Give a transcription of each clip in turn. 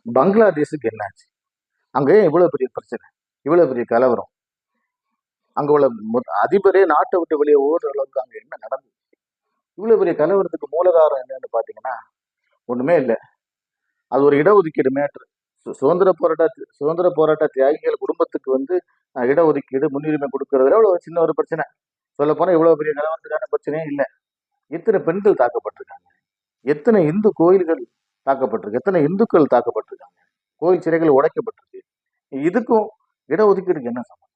பங்களாதேஷுக்கு என்னாச்சு? அங்கே இவ்வளவு பெரிய பிரச்சனை, இவ்வளவு பெரிய கலவரம். அங்க உள்ள அதிபரே நாட்டை விட்டு வெளியே ஓடுற அளவுக்கு அங்க என்ன நடந்தது? இவ்வளவு பெரிய கலவரத்துக்கு மூலகாரம் என்னன்னு பாத்தீங்கன்னா ஒண்ணுமே இல்லை. அது ஒரு இடஒதுக்கீடு மேட்ரு. சுதந்திர போராட்ட தியாகிகள் குடும்பத்துக்கு வந்து இடஒதுக்கீடு முன்னுரிமை கொடுக்கறதுல ஒரு சின்ன ஒரு பிரச்சனை. சொல்ல போனா இவ்வளவு பெரிய கலவரத்துக்கான பிரச்சனையே இல்லை. எத்தனை பெண்கள் தாக்கப்பட்டிருக்காங்க, எத்தனை இந்து கோயில்கள் தாக்கப்பட்டிருக்கு, எத்தனை இந்துக்கள் தாக்கப்பட்டிருக்காங்க, கோயில் சிறைகள் உடைக்கப்பட்டிருக்கு. இதுக்கும் இடஒதுக்கீடுக்கு என்ன சம்பந்தம்?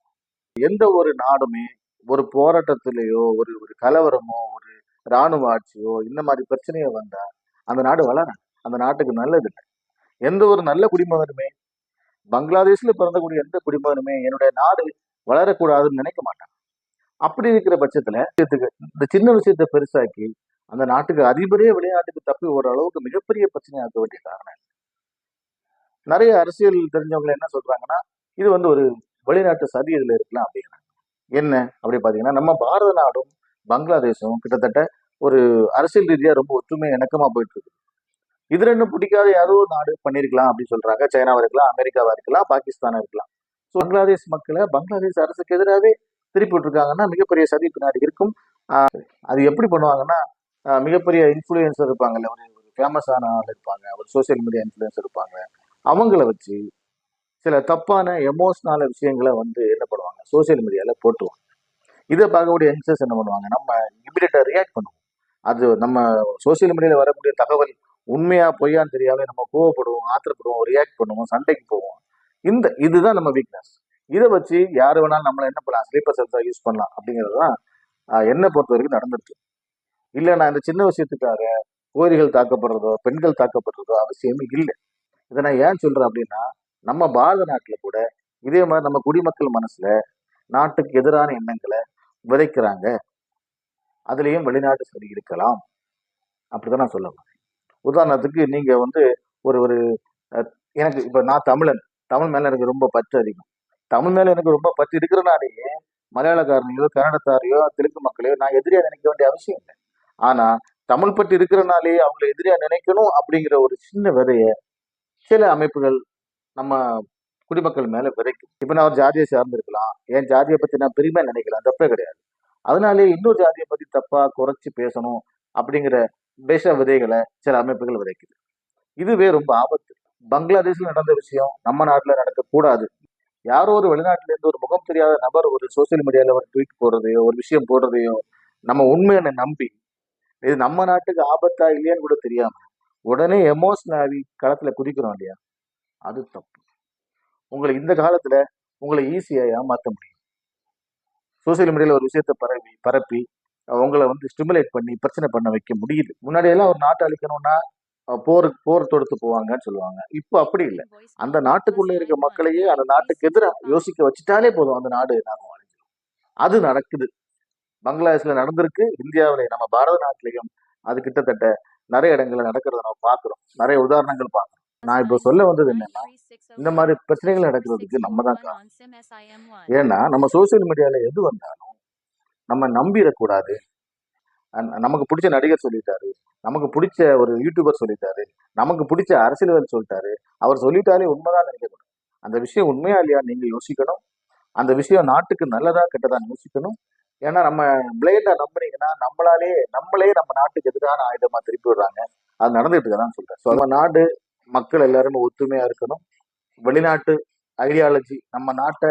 எந்த ஒரு நாடுமே ஒரு போராட்டத்திலேயோ ஒரு ஒரு கலவரமோ ஒரு இராணுவ ஆட்சியோ இந்த மாதிரி பிரச்சனையோ வந்தா அந்த நாடு வளர, அந்த நாட்டுக்கு நல்லது இல்லை. எந்த ஒரு நல்ல குடிமகனுமே, பங்களாதேஷ்ல பிறந்தக்கூடிய எந்த குடிமகனுமே என்னுடைய நாடு வளரக்கூடாதுன்னு நினைக்க மாட்டாங்க. அப்படி இருக்கிற பட்சத்துல இந்த சின்ன விஷயத்தை பெருசாக்கி அந்த நாட்டுக்கு அதிபரே வெளிநாட்டுக்கு தப்பி ஓடுற அளவுக்கு மிகப்பெரிய பிரச்சனையாக்க வேண்டிய காரணம். நிறைய அரசியல் தெரிஞ்சவங்க என்ன சொல்றாங்கன்னா இது வந்து ஒரு வெளிநாட்டு சதி இதுல இருக்கலாம் அப்படிங்கிறாங்க. என்ன அப்படி பாத்தீங்கன்னா நம்ம பாரத நாடும் பங்களாதேஷும் கிட்டத்தட்ட ஒரு அரசியல் ரீதியா ரொம்ப ஒற்றுமை இணக்கமா போயிட்டு இருக்கு. இது ரெண்டும் பிடிக்காத ஏதோ ஒரு நாடு பண்ணிருக்கலாம் அப்படின்னு சொல்றாங்க. சைனாவா இருக்கலாம், அமெரிக்காவா இருக்கலாம், பாகிஸ்தானா இருக்கலாம். பங்களாதேஷ் மக்களை பங்களாதேஷ் அரசுக்கு எதிராகவே திருப்பி விட்டுருக்காங்கன்னா மிகப்பெரிய சதி பின்னாடி இருக்கும். அது எப்படி பண்ணுவாங்கன்னா மிகப்பெரிய இன்ஃபுளுசர் இருப்பாங்கல்ல, ஒரு ஃபேமஸான ஆள் இருப்பாங்க, ஒரு சோசியல் மீடியா இன்ஃபுளுசர் இருப்பாங்க, அவங்கள வச்சு சில தப்பான எமோஷனல் விஷயங்களை வந்து என்ன பண்ணுவாங்க சோசியல் மீடியால போட்டுவாங்க. இதை பார்க்கக்கூடிய யங்ஸ்டர்ஸ் என்ன பண்ணுவாங்க, நம்ம இமிடியேட்டா ரியாக்ட் பண்ணுவோம். அது நம்ம சோசியல் மீடியால வரக்கூடிய தகவல் உண்மையா பொய்யான்னு தெரியாம நம்ம கோவப்படுவோம், ஆத்திரப்படுவோம், ரியாக்ட் பண்ணுவோம், சண்டைக்கு போவோம். இதுதான் நம்ம வீக்னஸ். இதை வச்சு யாரு வேணாலும் நம்மளை என்ன பண்ணலாம், ஸ்லீப்பர் செல்ஸா யூஸ் பண்ணலாம் அப்படிங்கிறதுதான் என்னை பொறுத்த வரைக்கும் நடந்துருக்கு. இல்லை நான் இந்த சின்ன விஷயத்துக்காக கோயில்கள் தாக்கப்படுறதோ பெண்கள் தாக்கப்படுறதோ அவசியமே இல்லை. இதை நான் ஏன் சொல்றேன் அப்படின்னா நம்ம பாரத நாட்டுல கூட இதே மாதிரி நம்ம குடிமக்கள் மனசுல நாட்டுக்கு எதிரான எண்ணங்களை விதைக்கிறாங்க. அதுலயும் வெளிநாட்டு சரி இருக்கலாம். அப்படிதான் நான் சொல்ல வரேன். உதாரணத்துக்கு நீங்க வந்து ஒரு ஒரு எனக்கு இப்ப நான் தமிழன், தமிழ் மேல எனக்கு ரொம்ப பற்று அதிகம். தமிழ் மேல எனக்கு ரொம்ப பற்று இருக்கிறனாலேயே மலையாளக்காரனையோ கன்னடத்தாரையோ தெலுங்கு மக்களையோ நான் எதிரியா நினைக்க வேண்டிய அவசியம் இல்லை. ஆனா தமிழ் பற்று இருக்கிறனாலேயே அவங்களை எதிரியா நினைக்கணும் அப்படிங்கிற ஒரு சின்ன விதைய சில அமைப்புகள் நம்ம குடிமக்கள் மேல விதைக்கும். இப்ப நான் ஒரு ஜாதியை சார்ந்து இருக்கலாம், என் ஜாதியை பத்தி நான் பெருமையா நினைக்கலாம், தப்பே கிடையாது. அதனாலே இன்னொரு ஜாதியை பத்தி தப்பா குறைச்சி பேசணும் அப்படிங்கிற விஷ விதைகளை சில அமைப்புகள் விதைக்குது. இதுவே ரொம்ப ஆபத்து. பங்களாதேஷ்ல நடந்த விஷயம் நம்ம நாட்டுல நடக்கக்கூடாது. யாரோ ஒரு வெளிநாட்டுல இருந்து ஒரு முகம் தெரியாத நபர் ஒரு சோசியல் மீடியால ஒரு ட்வீட் போடுறதையோ ஒரு விஷயம் போடுறதையோ நம்ம உண்மையை நம்பி இது நம்ம நாட்டுக்கு ஆபத்தா இல்லையான்னு கூட தெரியாம உடனே எமோஷனல் ஆகி களத்துல குதிக்கிறோம் இல்லையா, அது தப்பு. உங்களை இந்த காலத்துல உங்களை ஈஸியா ஏமாற்ற முடியும். சோசியல் மீடியால ஒரு விஷயத்த பரப்பி உங்களை வந்து ஸ்டிமுலேட் பண்ணி பிரச்சனை பண்ண வைக்க முடியுது. முன்னாடி எல்லாம் ஒரு நாட்டை அழிக்கணும்னா போர் தொடுத்து போவாங்கன்னு சொல்லுவாங்க. இப்போ அப்படி இல்லை. அந்த நாட்டுக்குள்ள இருக்க மக்களையே அந்த நாட்டுக்கு எதிராக யோசிக்க வச்சுட்டாலே போதும், அந்த நாடு நாம அழிஞ்சிடும். அது நடக்குது. பங்களாதேஷ்ல நடந்திருக்கு, இந்தியாவில நம்ம பாரத நாட்டிலையும் அது கிட்டத்தட்ட நிறைய இடங்கள்ல நடக்கிறத நம்ம பார்க்கிறோம். நிறைய உதாரணங்கள் பார்க்கிறோம். நான் இப்போ சொல்ல வந்தது என்னன்னா இந்த மாதிரி பிரச்சனைகள் நடக்கிறதுக்கு நம்ம தான் காரணம். ஏன்னா நம்ம சோசியல் மீடியால எது வந்தாலும் நம்ம நம்பிடக்கூடாது. நமக்கு பிடிச்ச நடிகர் சொல்லிட்டாரு, நமக்கு பிடிச்ச ஒரு யூடியூபர் சொல்லிட்டாரு, நமக்கு பிடிச்ச அரசியல்வாதி சொல்லிட்டாரு, அவர் சொல்லிட்டாலே உண்மைதான் நினைக்கக்கூடாது. அந்த விஷயம் உண்மையா இல்லையா நீங்க யோசிக்கணும். அந்த விஷயம் நாட்டுக்கு நல்லதா கெட்டதான்னு யோசிக்கணும். ஏன்னா நம்ம பிளைண்டா நம்புறீங்கன்னா நம்மளே நம்ம நாட்டுக்கு எதிரான ஆயுதமா திருப்பி விடுறாங்க. அது நடந்துட்டு இருக்கதான் சொல்றேன். நம்ம நாடு மக்கள் எல்லாருமே ஒத்துமையா இருக்கணும். வெளிநாட்டு ஐடியாலஜி நம்ம நாட்டை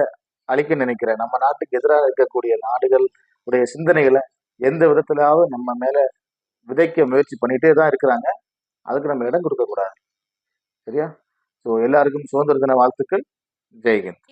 அழிக்க நினைக்கிற நம்ம நாட்டுக்கு எதிராக இருக்கக்கூடிய நாடுகள் உடைய சிந்தனைகளை எந்த விதத்திலாவது நம்ம மேல விதைக்க முயற்சி பண்ணிட்டே தான் இருக்கிறாங்க. அதுக்கு நம்ம இடம் கொடுக்க கூடாது. சரியா? ஸோ எல்லாருக்கும் சுதந்திர தின வாழ்த்துக்கள். ஜெய்ஹிந்த்.